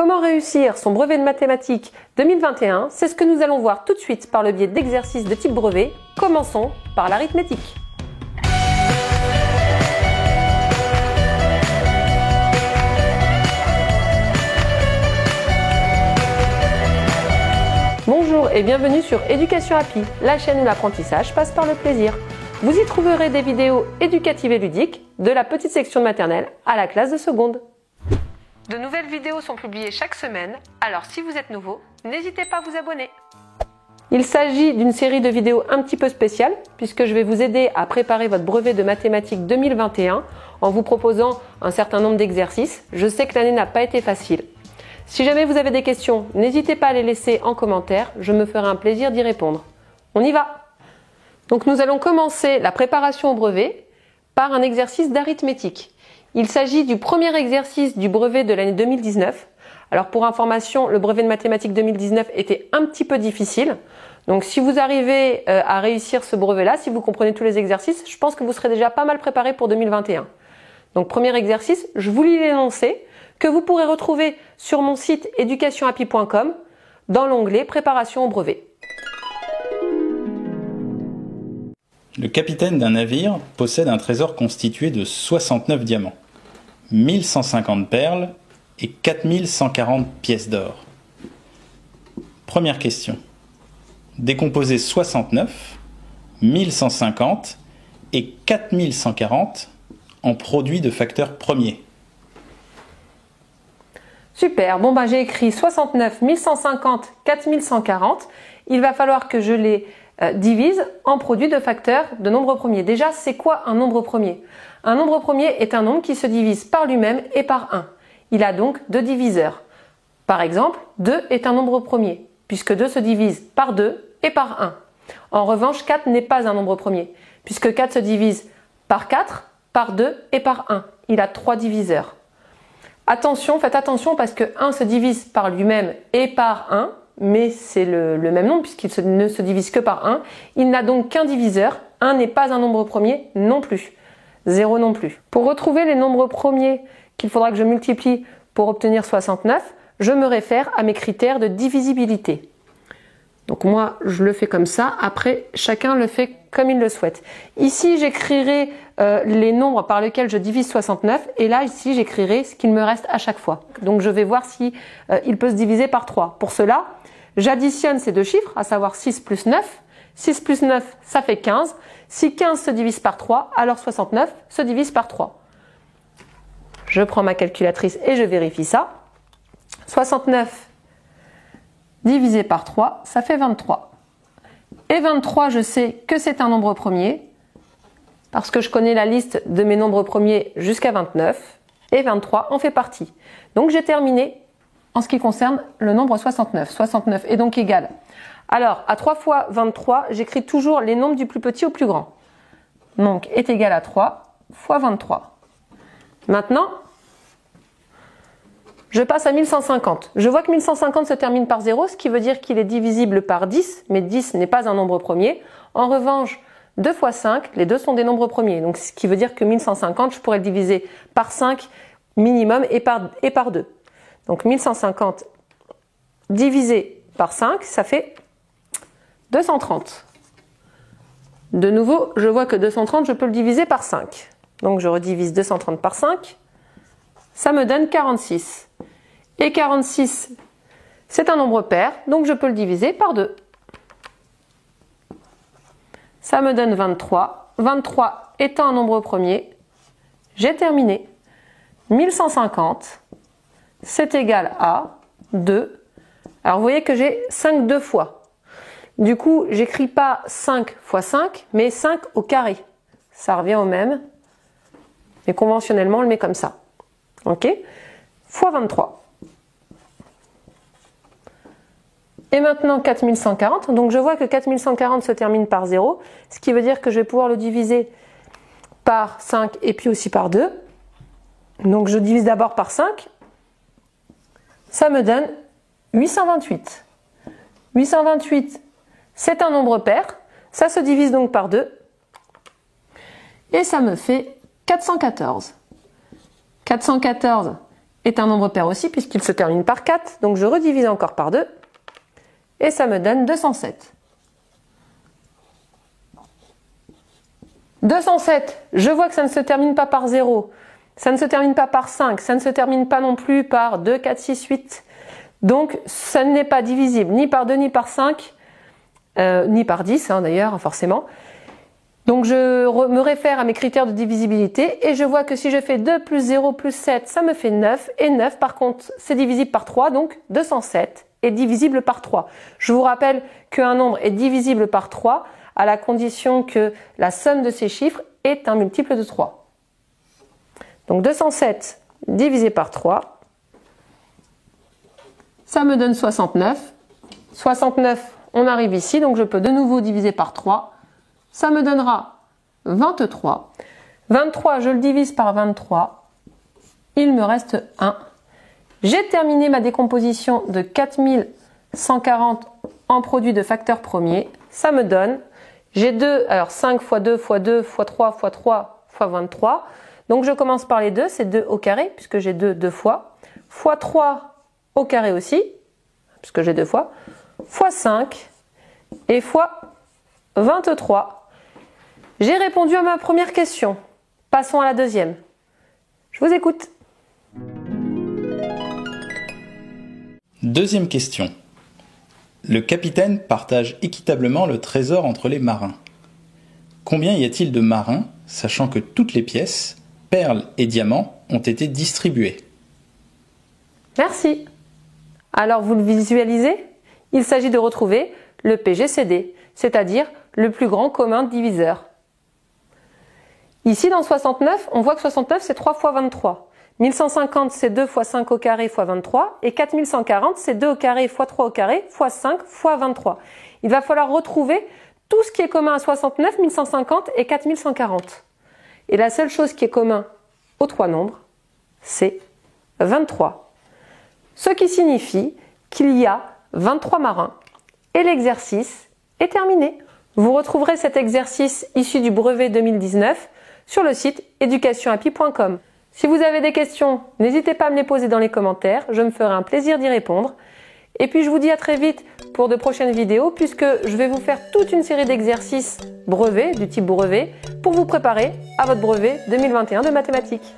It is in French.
Comment réussir son brevet de mathématiques 2021? C'est ce que nous allons voir tout de suite par le biais d'exercices de type brevet. Commençons par l'arithmétique. Bonjour et bienvenue sur Éducation Happy, la chaîne où l'apprentissage passe par le plaisir. Vous y trouverez des vidéos éducatives et ludiques, de la petite section de maternelle à la classe de seconde. De nouvelles vidéos sont publiées chaque semaine, alors si vous êtes nouveau, n'hésitez pas à vous abonner. Il s'agit d'une série de vidéos un petit peu spéciale, puisque je vais vous aider à préparer votre brevet de mathématiques 2021 en vous proposant un certain nombre d'exercices. Je sais que l'année n'a pas été facile. Si jamais vous avez des questions, n'hésitez pas à les laisser en commentaire, je me ferai un plaisir d'y répondre. On y va! Donc nous allons commencer la préparation au brevet par un exercice d'arithmétique. Il s'agit du premier exercice du brevet de l'année 2019. Alors pour information, le brevet de mathématiques 2019 était un petit peu difficile. Donc si vous arrivez à réussir ce brevet-là, si vous comprenez tous les exercices, je pense que vous serez déjà pas mal préparé pour 2021. Donc premier exercice, je vous lis l'énoncé que vous pourrez retrouver sur mon site educationhappy.com dans l'onglet préparation au brevet. Le capitaine d'un navire possède un trésor constitué de 69 diamants, 1150 perles et 4140 pièces d'or. Première question. Décomposez 69, 1150 et 4140 en produits de facteurs premiers. Super, bon j'ai écrit 69, 1150, 4140. Il va falloir que je les divise en produits de facteurs de nombre premier. Déjà, c'est quoi un nombre premier? Un nombre premier est un nombre qui se divise par lui-même et par 1. Il a donc deux diviseurs. Par exemple, 2 est un nombre premier, puisque 2 se divise par 2 et par 1. En revanche, 4 n'est pas un nombre premier, puisque 4 se divise par 4, par 2 et par 1. Il a 3 diviseurs. Attention, faites attention parce que 1 se divise par lui-même et par 1, mais c'est le même nombre puisqu'il ne se divise que par 1. Il n'a donc qu'un diviseur. 1 n'est pas un nombre premier non plus. 0 non plus. Pour retrouver les nombres premiers qu'il faudra que je multiplie pour obtenir 69, je me réfère à mes critères de divisibilité. Donc moi, je le fais comme ça. Après, chacun le fait comme il le souhaite. Ici, j'écrirai les nombres par lesquels je divise 69. Et là, ici, j'écrirai ce qu'il me reste à chaque fois. Donc je vais voir si il peut se diviser par 3. Pour cela, j'additionne ces deux chiffres, à savoir 6 plus 9. 6 plus 9, ça fait 15. Si 15 se divise par 3, alors 69 se divise par 3. Je prends ma calculatrice et je vérifie ça. 69 divisé par 3, ça fait 23. Et 23, je sais que c'est un nombre premier, parce que je connais la liste de mes nombres premiers jusqu'à 29, et 23 en fait partie. Donc j'ai terminé en ce qui concerne le nombre 69. 69 est donc égal. Alors, à 3 fois 23, j'écris toujours les nombres du plus petit au plus grand. Donc, est égal à 3 fois 23. Maintenant, je passe à 1150. Je vois que 1150 se termine par 0, ce qui veut dire qu'il est divisible par 10, mais 10 n'est pas un nombre premier. En revanche, 2 fois 5, les deux sont des nombres premiers. Donc, ce qui veut dire que 1150, je pourrais le diviser par 5 minimum et par 2. Donc 1150 divisé par 5, ça fait 230. De nouveau, je vois que 230, je peux le diviser par 5. Donc je redivise 230 par 5. Ça me donne 46. Et 46, c'est un nombre pair, donc je peux le diviser par 2. Ça me donne 23. 23 étant un nombre premier, j'ai terminé. 1150, c'est égal à 2. Alors vous voyez que j'ai 5 deux fois. Du coup, j'écris pas 5 fois 5, mais 5 au carré. Ça revient au même. Mais conventionnellement, on le met comme ça. Ok? Fois 23. Et maintenant 4140. Donc je vois que 4140 se termine par 0. Ce qui veut dire que je vais pouvoir le diviser par 5 et puis aussi par 2. Donc je divise d'abord par 5. Ça me donne 828. 828, c'est un nombre pair. Ça se divise donc par 2. Et ça me fait 414. 414 est un nombre pair aussi puisqu'il se termine par 4. Donc je redivise encore par 2 et ça me donne 207. 207, je vois que ça ne se termine pas par 0, ça ne se termine pas par 5, ça ne se termine pas non plus par 2, 4, 6, 8. Donc ça n'est pas divisible ni par 2, ni par 5, ni par 10 d'ailleurs forcément. Donc je me réfère à mes critères de divisibilité et je vois que si je fais 2 plus 0 plus 7, ça me fait 9. Et 9 par contre c'est divisible par 3, donc 207 est divisible par 3. Je vous rappelle qu'un nombre est divisible par 3 à la condition que la somme de ces chiffres est un multiple de 3. Donc 207 divisé par 3, ça me donne 69. 69, on arrive ici, donc je peux de nouveau diviser par 3. Ça me donnera 23. 23, je le divise par 23. Il me reste 1. J'ai terminé ma décomposition de 4140 en produit de facteurs premiers. Ça me donne, j'ai 2, alors 5 fois 2 fois 2 fois 3 fois 3 fois 23. Donc je commence par les 2, c'est 2 au carré, puisque j'ai 2 fois. Fois 3 au carré aussi, puisque j'ai 2 fois. Fois 5 et fois 23. J'ai répondu à ma première question. Passons à la deuxième. Je vous écoute. Deuxième question. Le capitaine partage équitablement le trésor entre les marins. Combien y a-t-il de marins, sachant que toutes les pièces, perles et diamants, ont été distribuées? Merci. Alors vous le visualisez? Il s'agit de retrouver le PGCD, c'est-à-dire le plus grand commun diviseur. Ici dans 69, on voit que 69 c'est 3 fois 23. 1150 c'est 2 fois 5 au carré fois 23 et 4140 c'est 2 au carré fois 3 au carré fois 5 fois 23. Il va falloir retrouver tout ce qui est commun à 69, 1150 et 4140. Et la seule chose qui est commun aux trois nombres, c'est 23. Ce qui signifie qu'il y a 23 marins et l'exercice est terminé. Vous retrouverez cet exercice issu du brevet 2019 sur le site educationhappy.com. Si vous avez des questions, n'hésitez pas à me les poser dans les commentaires, je me ferai un plaisir d'y répondre. Et puis je vous dis à très vite pour de prochaines vidéos puisque je vais vous faire toute une série d'exercices brevets, du type brevet, pour vous préparer à votre brevet 2021 de mathématiques.